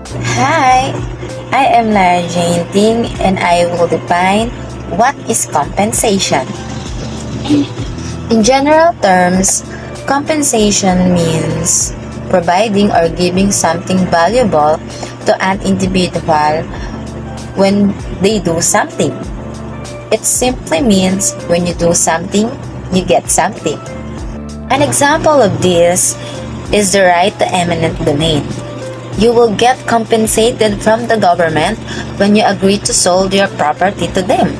Hi, I am Lara Jane Ting and I will define what is compensation. In general terms, compensation means providing or giving something valuable to an individual when they do something. It simply means when you do something, you get something. An example of this is the right to eminent domain. You will get compensated from the government when you agree to sold your property to them.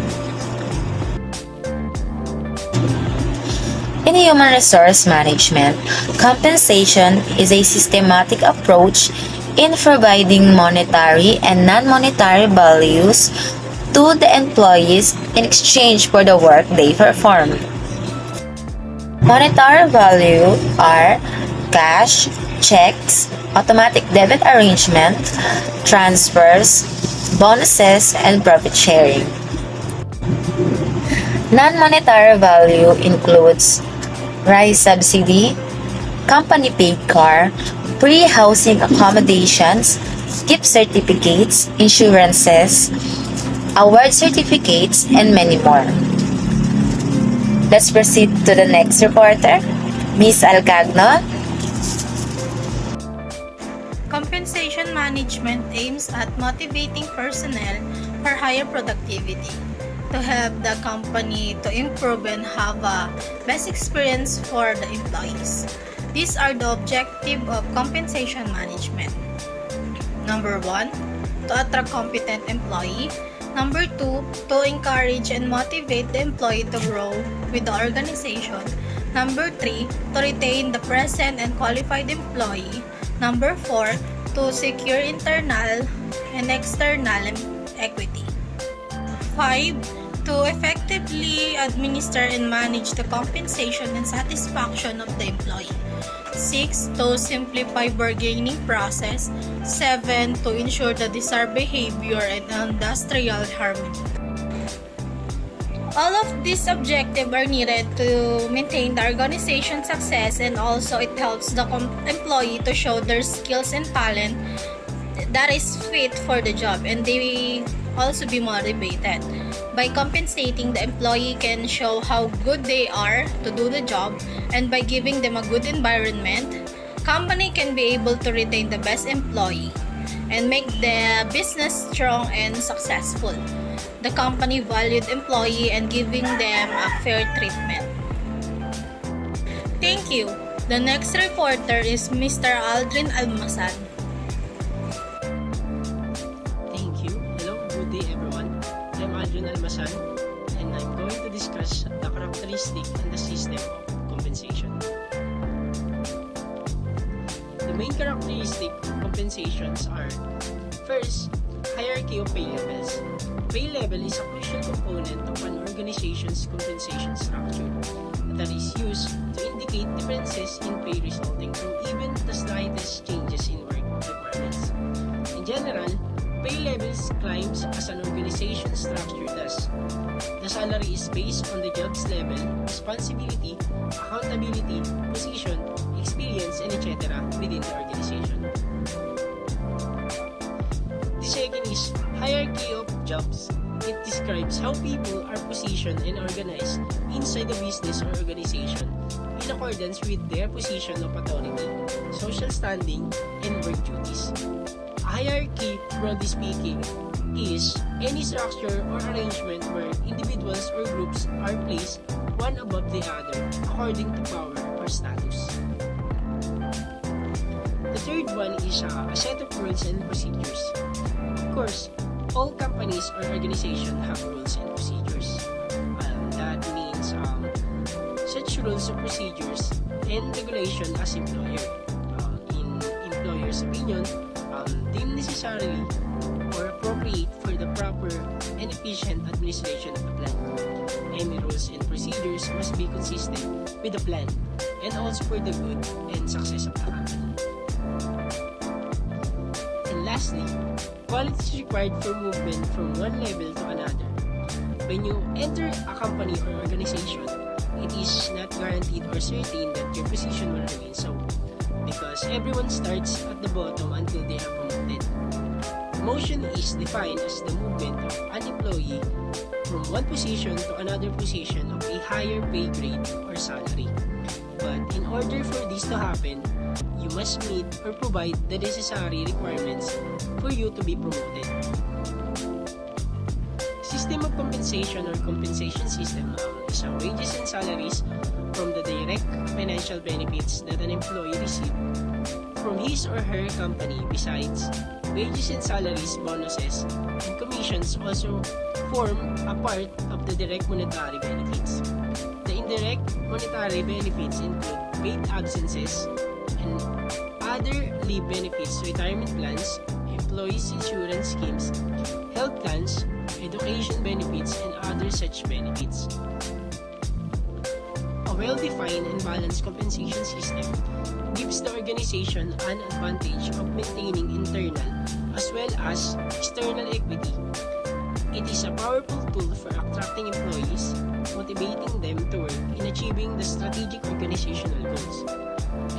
In human resource management, compensation is a systematic approach in providing monetary and non-monetary values to the employees in exchange for the work they perform. Monetary value are cash, checks, automatic debit arrangement, transfers, bonuses, and profit sharing. Non-monetary value includes rice subsidy, company paid car, free housing accommodations, gift certificates, insurances, award certificates, and many more. Let's proceed to the next reporter, Miss Alcagno. Compensation management aims at motivating personnel for higher productivity to help the company to improve and have a best experience for the employees. These are the objective of compensation management. Number 1, to attract competent employee. Number 2, to encourage and motivate the employee to grow with the organization. Number 3, to retain the present and qualified employee. Number 4, to secure internal and external equity. 5, to effectively administer and manage the compensation and satisfaction of the employee. 6, to simplify bargaining process. 7, to ensure the desired behavior and industrial harmony. All of these objectives are needed to maintain the organization success, and also it helps the employee to show their skills and talent that is fit for the job, and they also be motivated. By compensating, the employee can show how good they are to do the job, and by giving them a good environment, company can be able to retain the best employee and make the business strong and successful. The company valued employee and giving them a fair treatment. Thank you. The next reporter is Mr. Aldrin Almasan. Thank you. Hello, good day everyone. I'm Adrian Almasan and I'm going to discuss the characteristic and the system of compensation. The main characteristic of compensations are: first, hierarchy of pay levels. Pay level is a crucial component of an organization's compensation structure that is used to indicate differences in pay resulting from even the slightest changes in work requirements. In general, pay levels climbs as an organization structure does. The salary is based on the job's level, responsibility, accountability, position, experience, and etc. within the organization. The second is hierarchy of jobs. It describes how people are positioned and organized inside the business or organization in accordance with their position of authority, social standing, and work duties. A hierarchy, broadly speaking, is any structure or arrangement where individuals or groups are placed one above the other according to power or status. The third one is a set of rules and procedures. Of course, all companies or organizations have rules and procedures. That means such rules and procedures and regulation as employer. In employer's opinion, deemed necessarily or appropriate for the proper and efficient administration of the plan. Any rules and procedures must be consistent with the plan and also for the good and success of the company. And lastly, quality is required for movement from one level to another. When you enter a company or organization, it is not guaranteed or certain that your position will remain so. because everyone starts at the bottom until they are promoted. Promotion is defined as the movement of an employee from one position to another position of a higher pay grade or salary. But in order for this to happen, you must meet or provide the necessary requirements for you to be promoted. System of compensation or compensation system is ang wages and salaries from the direct financial benefits that an employee receives from his or her company. Besides, wages and salaries, bonuses, and commissions also form a part of the direct monetary benefits. The indirect monetary benefits include paid absences and other leave benefits, retirement plans, employees insurance schemes, health plans, education benefits, and other such benefits. A well-defined and balanced compensation system gives the organization an advantage of maintaining internal as well as external equity. It is a powerful tool for attracting employees, motivating them to work in achieving the strategic organizational goals,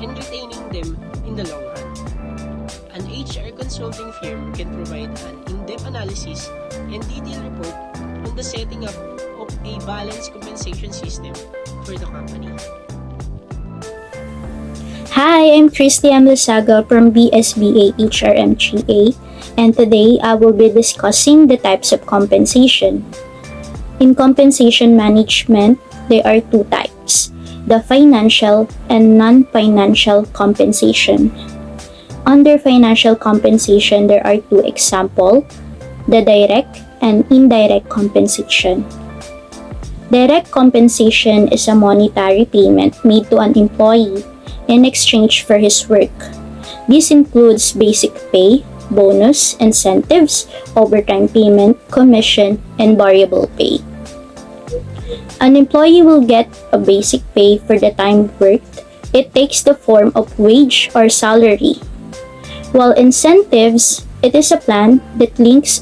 and retaining them in the long run. An HR consulting firm can provide an in-depth analysis and detailed report on the setting up of a balanced compensation system for the company. Hi, I'm Christy Amlasaga from BSBA HRMGA, and today I will be discussing the types of compensation. In compensation management, there are two types, the financial and non-financial compensation. Under financial compensation, there are two examples, the direct and indirect compensation. Direct compensation is a monetary payment made to an employee in exchange for his work. This includes basic pay, bonus, incentives, overtime payment, commission, and variable pay. An employee will get a basic pay for the time worked. It takes the form of wage or salary. While incentives, it is a plan that links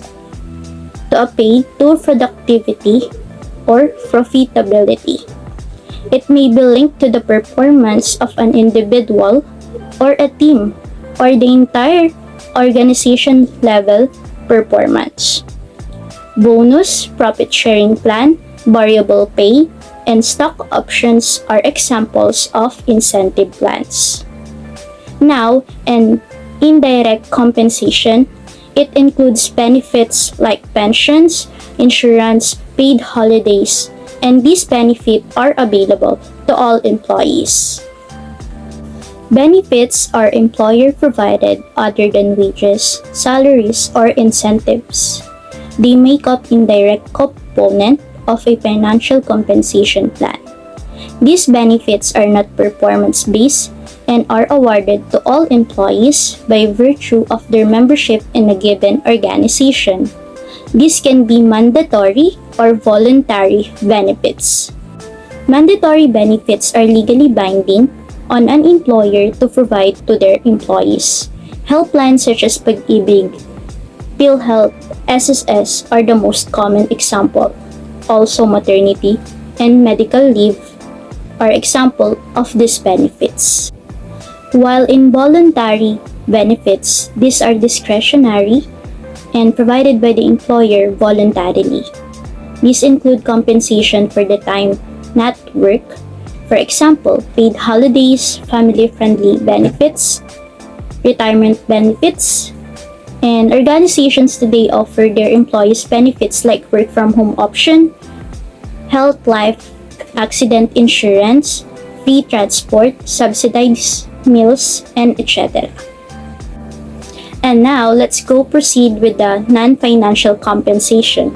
to a pay to productivity or profitability. It may be linked to the performance of an individual or a team or the entire organization level performance. Bonus, profit sharing plan, variable pay, and stock options are examples of incentive plans. Now, an indirect compensation, it includes benefits like pensions, insurance, paid holidays, and these benefits are available to all employees. Benefits are employer provided other than wages, salaries, or incentives. They make up indirect component of a financial compensation plan. These benefits are not performance-based and are awarded to all employees by virtue of their membership in a given organization. These can be mandatory or voluntary benefits. Mandatory benefits are legally binding on an employer to provide to their employees. Health plans such as Pag-ibig, PhilHealth, SSS are the most common example. Also, maternity and medical leave are example of these benefits. While involuntary benefits, these are discretionary and provided by the employer voluntarily. These include compensation for the time not work, for example, paid holidays, family-friendly benefits, retirement benefits, and organizations today offer their employees benefits like work from home option, health, life, accident insurance, free transport, subsidized meals, and etc. And now, let's go proceed with the non-financial compensation.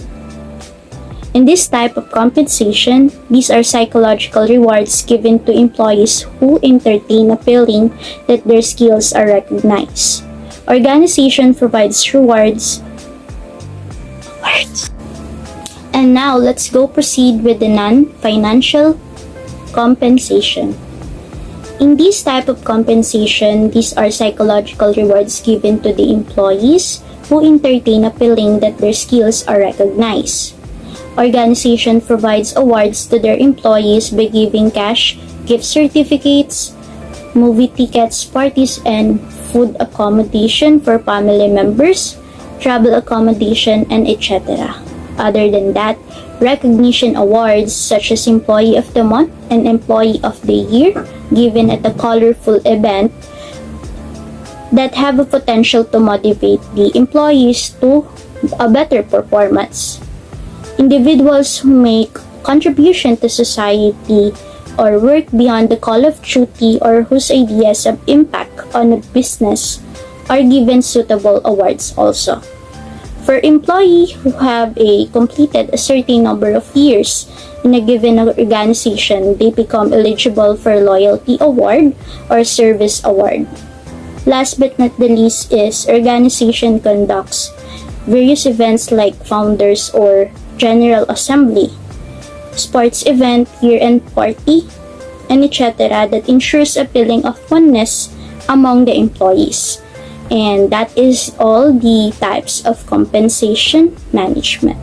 In this type of compensation, these are psychological rewards given to employees who entertain a feeling that their skills are recognized. Organization provides rewards. And now, let's go proceed with the non-financial compensation. In this type of compensation, these are psychological rewards given to the employees who entertain a feeling that their skills are recognized. Organization provides awards to their employees by giving cash, gift certificates, movie tickets, parties, and food accommodation for family members, travel accommodation, and etc. Other than that, recognition awards such as Employee of the Month and Employee of the Year given at a colorful event that have a potential to motivate the employees to a better performance. Individuals who make contribution to society or work beyond the call of duty or whose ideas have impact on a business are given suitable awards also. For employees who have completed a certain number of years in a given organization, they become eligible for Loyalty Award or Service Award. Last but not the least is organization conducts various events like Founders or General Assembly, sports event, year-end party, and etc. that ensures a feeling of oneness among the employees. And that is all the types of compensation management.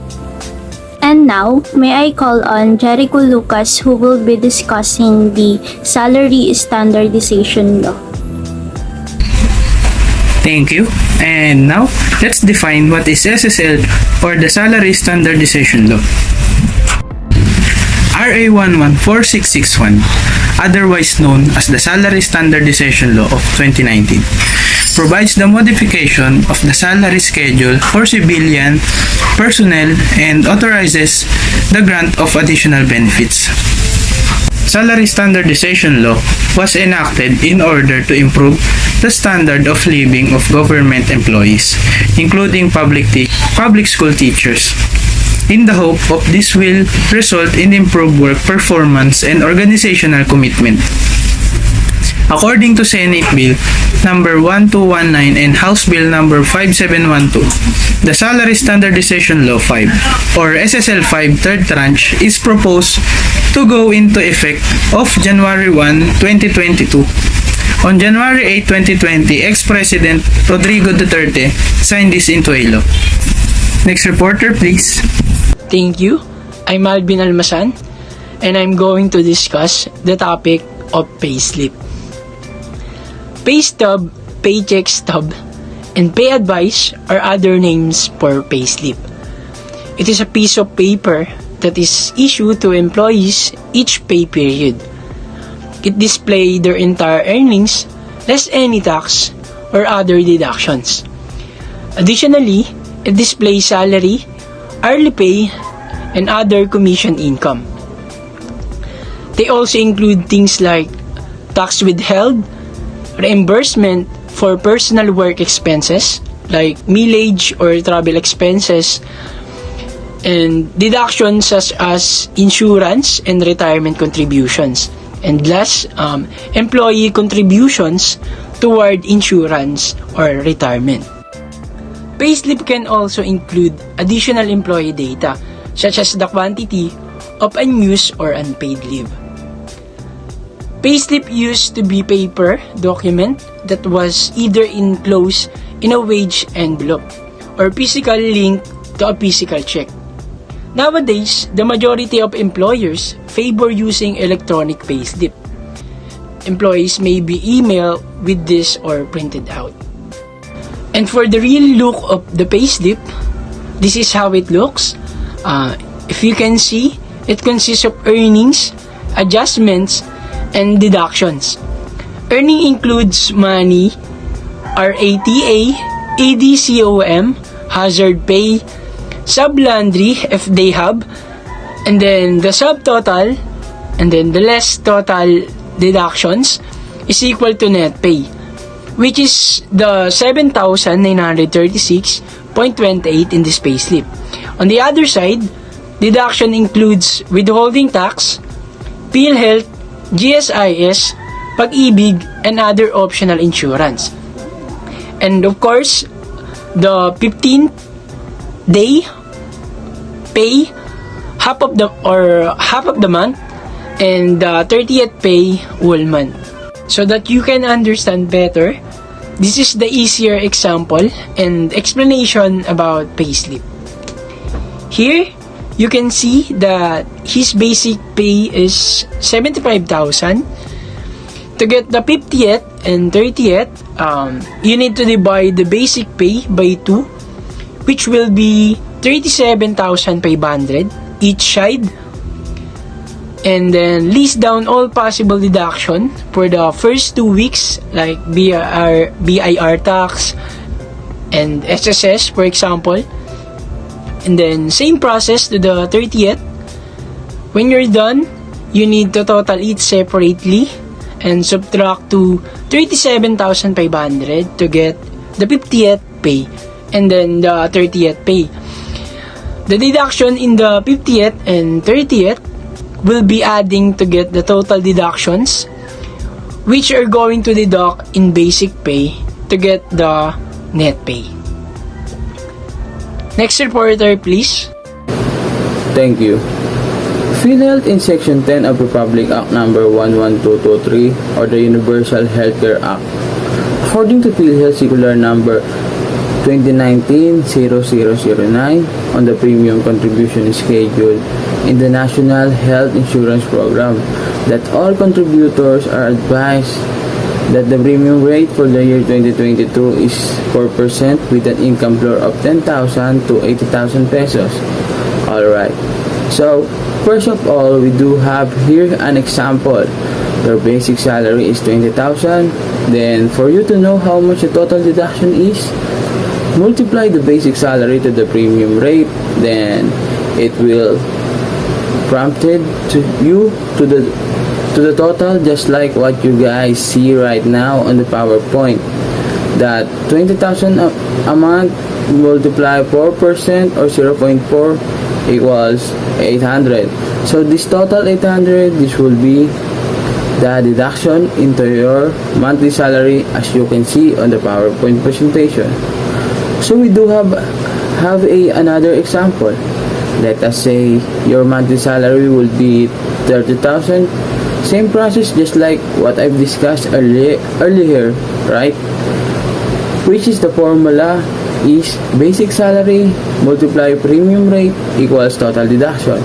And now, may I call on Jericho Lucas who will be discussing the Salary Standardization Law. Thank you. And now, let's define what is SSL or the Salary Standardization Law. RA 114661, otherwise known as the Salary Standardization Law of 2019, provides the modification of the salary schedule for civilian personnel and authorizes the grant of additional benefits. Salary Standardization Law was enacted in order to improve the standard of living of government employees, including public school teachers, in the hope of this will result in improved work performance and organizational commitment. According to Senate Bill number 1219 and House Bill number 5712, the Salary Standardization Law 5 or SSL 5 third tranche is proposed to go into effect of January 1, 2022. On January 8, 2020, ex-President Rodrigo Duterte signed this into a law. Next reporter, please. Thank you. I'm Alvin Almasan, and I'm going to discuss the topic of payslip. Pay stub, paycheck stub, and pay advice are other names for payslip. It is a piece of paper that is issued to employees each pay period. It displays their entire earnings, less any tax or other deductions. Additionally, it displays salary, hourly pay, and other commission income. They also include things like tax withheld, reimbursement for personal work expenses like mileage or travel expenses, and deductions such as insurance and retirement contributions. And last, employee contributions toward insurance or retirement. Payslip can also include additional employee data such as the quantity of unused or unpaid leave. Payslip used to be paper document that was either enclosed in a wage envelope or physically linked to a physical check. Nowadays, the majority of employers favor using electronic payslip. Employees may be emailed with this or printed out. And for the real look of the payslip, this is how it looks. If you can see, it consists of earnings, adjustments, and deductions. Earning includes money, RATA, ADCOM, hazard pay, sub-laundry if they have, and then the subtotal, and then the less total deductions is equal to net pay, which is the 7,936.28 in this payslip. On the other side, deduction includes withholding tax, PhilHealth, GSIS, Pag-ibig, and other optional insurance. And of course, the 15th day pay, half of the month, and the 30th pay whole month. So that you can understand better, this is the easier example and explanation about payslip. Here, you can see that his basic pay is 75,000. To get the 50th and 30th, you need to divide the basic pay by 2, which will be 37,500 each side. And then list down all possible deduction for the first 2 weeks, like BIR tax and SSS, for example. And then same process to the 30th. When you're done, you need to total it separately and subtract to 37,500 to get the 50th pay and then the 30th pay. The deduction in the 50th and 30th will be adding to get the total deductions, which are going to deduct in basic pay to get the net pay. Next reporter, please. Thank you. PhilHealth in Section 10 of Republic Act Number 11223 or the Universal Healthcare Act. According to PhilHealth Circular Number 2019-0009 on the Premium Contribution Schedule in the National Health Insurance Program, that all contributors are advised that the premium rate for the year 2022 is 4% with an income floor of 10,000 to 80,000 pesos. Alright, so first of all, we do have here an example. Their basic salary is 20,000. Then for you to know how much the total deduction is, multiply the basic salary to the premium rate, then it will prompted to you to the total, just like what you guys see right now on the PowerPoint. That 20,000 a month multiply 4% or 0.4 equals 800. So this total 800, this will be the deduction into your monthly salary, as you can see on the PowerPoint presentation. So we do have another example. Let us say your monthly salary will be 30,000. Same process, just like what I've discussed earlier, right? Which is the formula is basic salary multiply premium rate equals total deduction.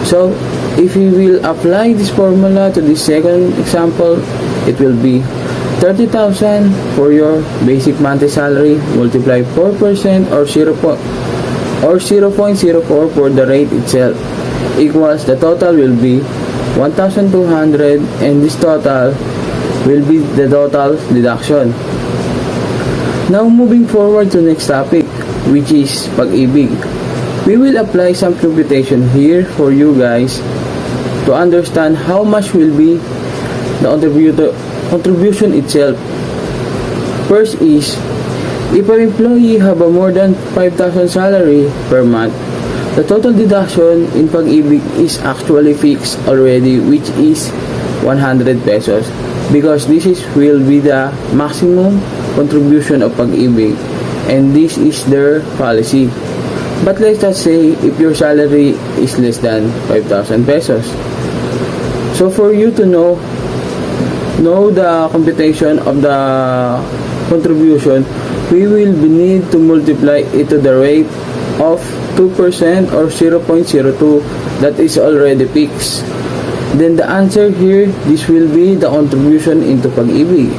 So if we will apply this formula to the second example, it will be 30,000 for your basic monthly salary multiply 4% or 0.04 for the rate itself equals the total will be 1,200, and this total will be the total deduction. Now moving forward to next topic, which is Pag-ibig. We will apply some computation here for you guys to understand how much will be the contribution itself. First is, if an employee have a more than 5,000 salary per month, the total deduction in Pag-ibig is actually fixed already, which is 100 pesos, because this will be the maximum contribution of Pag-ibig, and this is their policy. But let's just say if your salary is less than 5,000 pesos. So for you to know the computation of the contribution, we will need to multiply it to the rate of 2% or 0.02 that is already fixed. Then the answer here, this will be the contribution into Pag-ibig.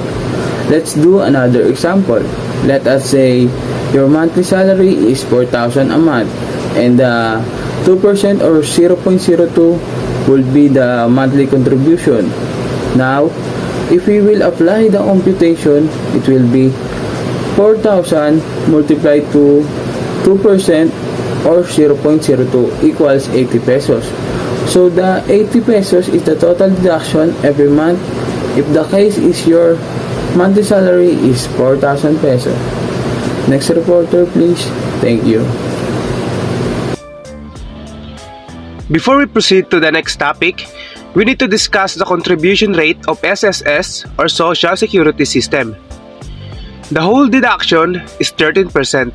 Let's do another example. Let us say your monthly salary is 4,000 a month, and the 2% or 0.02 will be the monthly contribution. Now, if we will apply the computation, it will be 4,000 multiplied to 2% or 0.02 equals 80 pesos. So the 80 pesos is the total deduction every month if the case is your monthly salary is 4,000 pesos. Next reporter, please. Thank you. Before we proceed to the next topic, we need to discuss the contribution rate of SSS or Social Security System. The whole deduction is 13%,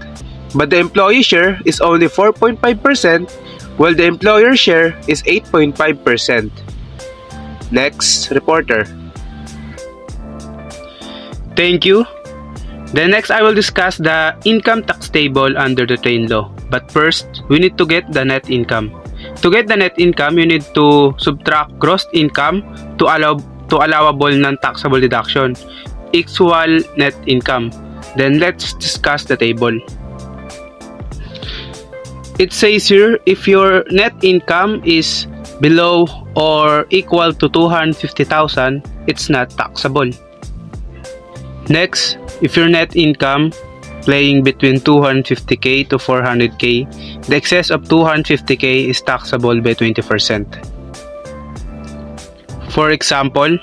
but the employee share is only 4.5%, while the employer share is 8.5%. Next, reporter. Thank you. Then next I will discuss the income tax table under the train law. But first, we need to get the net income. To get the net income, you need to subtract gross income to allow to allowable non-taxable deduction equal net income. Then let's discuss the table. It says here, if your net income is below or equal to 250,000, it's not taxable. Next, if your net income playing between 250k to 400k, the excess of 250k is taxable by 20%. For example,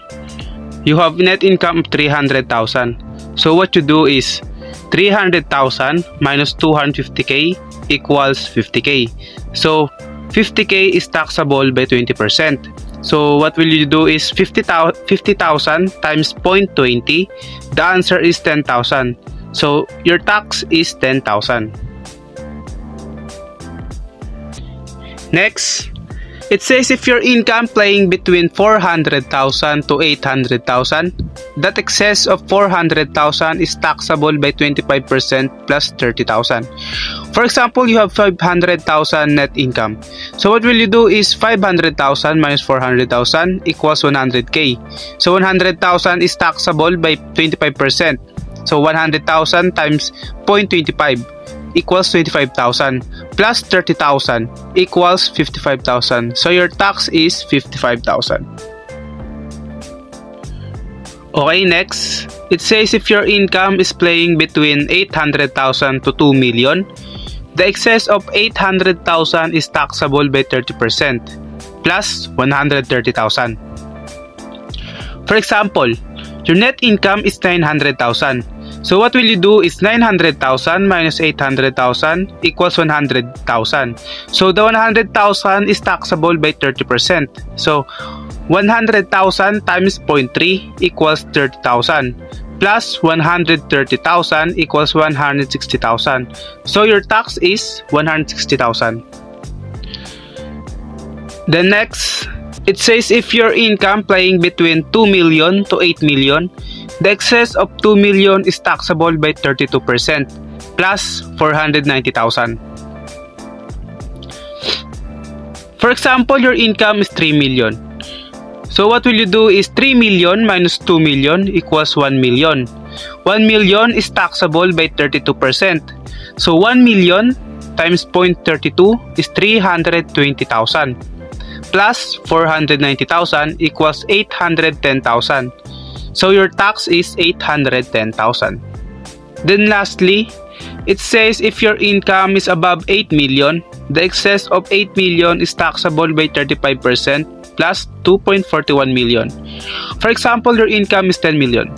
you have net income of 300,000. So what you do is 300,000 minus 250k equals 50k. So 50k is taxable by 20%. So what will you do is 50,000 times 0.20. The answer is 10,000. So your tax is 10,000. Next, it says if your income playing between 400,000 to 800,000, that excess of 400,000 is taxable by 25% plus 30,000. For example, you have 500,000 net income. So what will you do is 500,000 minus 400,000 equals 100k. So 100,000 is taxable by 25%. So 100,000 times 0.25 equals 25,000 plus 30,000 equals 55,000. So your tax is 55,000. Okay, next. It says if your income is playing between 800,000 to 2 million, the excess of 800,000 is taxable by 30% plus 130,000. For example, your net income is 900,000. So what will you do is 900,000 minus 800,000 equals 100,000. So the 100,000 is taxable by 30%. So 100,000 times 0.3 equals 30,000 plus 130,000 equals 160,000. So your tax is 160,000. The next, it says if your income playing between 2 million to 8 million, the excess of 2 million is taxable by 32% plus 490,000. For example, your income is 3 million. So what will you do is 3 million minus 2 million equals 1 million. 1 million is taxable by 32%. So 1 million times 0.32 is 320,000 plus 490,000 equals 810,000. So your tax is 810,000. Then lastly, it says if your income is above 8 million, the excess of 8 million is taxable by 35% plus 2.41 million. For example, your income is 10 million.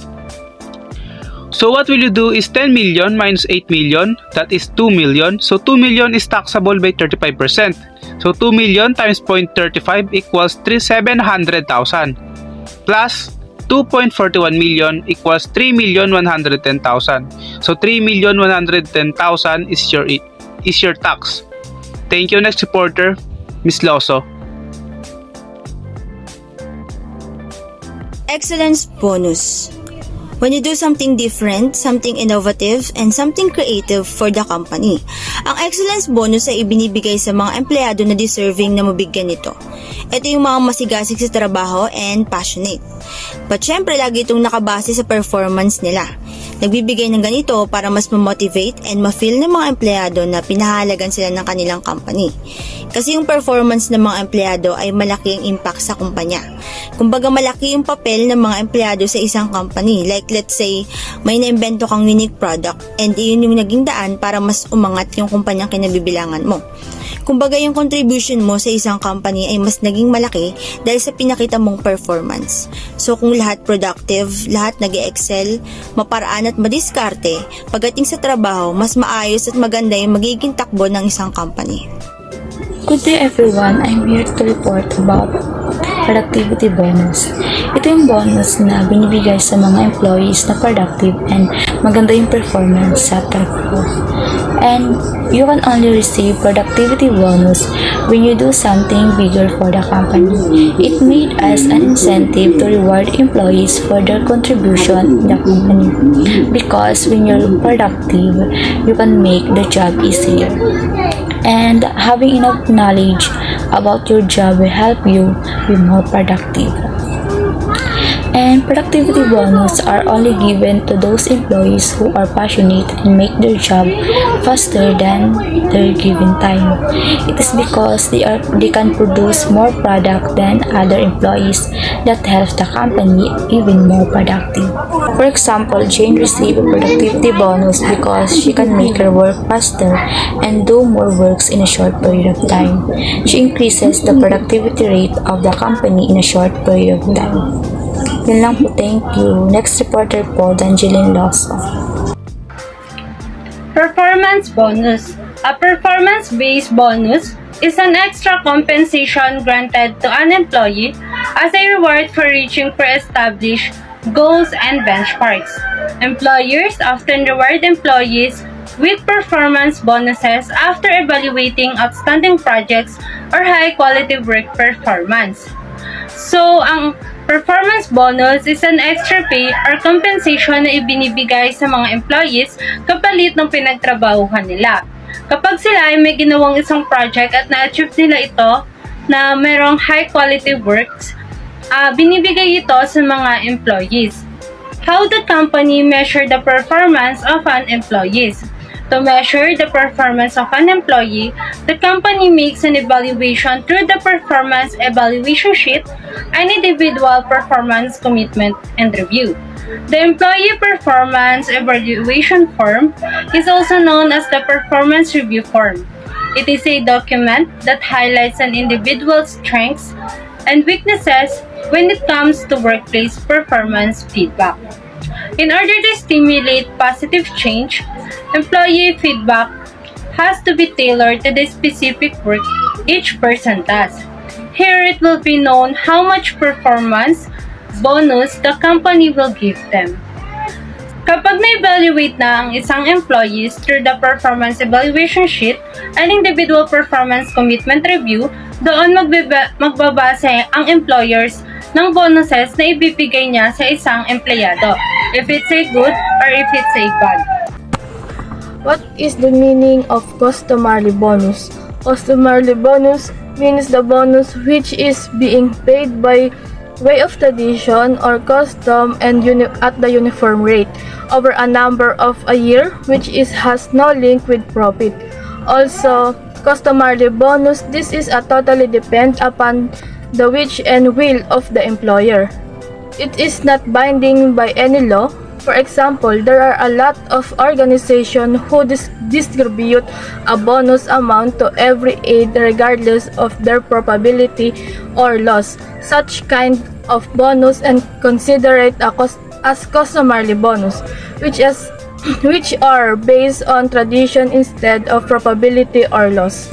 So what will you do is 10 million minus 8 million, that is 2 million. So 2 million is taxable by 35%. So 2 million times 0.35 equals 700,000 plus 2.41 million equals 3,110,000. So 3,110,000 is your tax. Thank you. Next reporter, Ms. Loso. Excellence bonus. When you do something different, something innovative, and something creative for the company. Ang excellence bonus ay ibinibigay sa mga empleyado na deserving na mabigyan nito. Ito yung mga masigasig sa trabaho and passionate. But syempre, lagi itong nakabase sa performance nila. Nagbibigay ng ganito para mas ma-motivate and ma-feel ng mga empleyado na pinahalagan sila ng kanilang company. Kasi yung performance ng mga empleyado ay malaki ang impact sa kumpanya. Kumbaga malaki yung papel ng mga empleyado sa isang company. Like let's say, may naimbento kang unique product and iyon yung naging daan para mas umangat yung kumpanyang kinabibilangan mo. Kumbaga yung contribution mo sa isang company ay mas naging malaki dahil sa pinakita mong performance. So kung lahat productive, lahat nag-excel, maparaan at madiskarte, pagdating sa trabaho, mas maayos at maganda yung magiging takbo ng isang company. Good day everyone, I'm here to report about productivity bonus. Ito yung bonus na binibigay sa mga employees na productive and maganda yung performance sa trabaho. And you can only receive productivity bonus when you do something bigger for the company. It made as an incentive to reward employees for their contribution in the company. Because when you're productive, you can make the job easier. And having enough knowledge about your job will help you be more productive. And productivity bonus are only given to those employees who are passionate and make their job faster than their given time. It is because they can produce more product than other employees that helps the company even more productive. For example, Jane received a productivity bonus because she can make her work faster and do more works in a short period of time. She increases the productivity rate of the company in a short period of time. Yun lang po, thank you. Next reporter po, Danjeline Lawson. Performance bonus. A performance-based bonus is an extra compensation granted to an employee as a reward for reaching pre-established goals and benchmarks. Employers often reward employees with performance bonuses after evaluating outstanding projects or high-quality work performance. So, ang performance bonus is an extra pay or compensation na ibinibigay sa mga employees kapalit ng pinagtrabahuhan nila. Kapag sila ay may ginawang isang project at na-achieve nila ito na mayroong high-quality works, binibigay ito sa mga employees. How the company measure the performance of an employee? To measure the performance of an employee, the company makes an evaluation through the performance evaluation sheet, an individual performance commitment and review. The employee performance evaluation form is also known as the performance review form. It is a document that highlights an individual's strengths and weaknesses when it comes to workplace performance feedback. In order to stimulate positive change, employee feedback has to be tailored to the specific work each person does. Here it will be known how much performance bonus the company will give them. Kapag na-evaluate na ang isang employees through the performance evaluation sheet and individual performance commitment review, doon magbabase ang employers ng bonuses na ibibigay niya sa isang empleyado, if it's a good or if it's a bad. What is the meaning of customarily bonus? Customarily bonus means the bonus which is being paid by way of tradition or custom and at the uniform rate over a number of a year which has no link with profit. Also, customarily bonus, this is a totally depend upon the wish and will of the employer. It is not binding by any law. For example, there are a lot of organizations who distribute a bonus amount to every aide regardless of their probability or loss. Such kind of bonus and consider it as customarily bonus, which are based on tradition instead of probability or loss.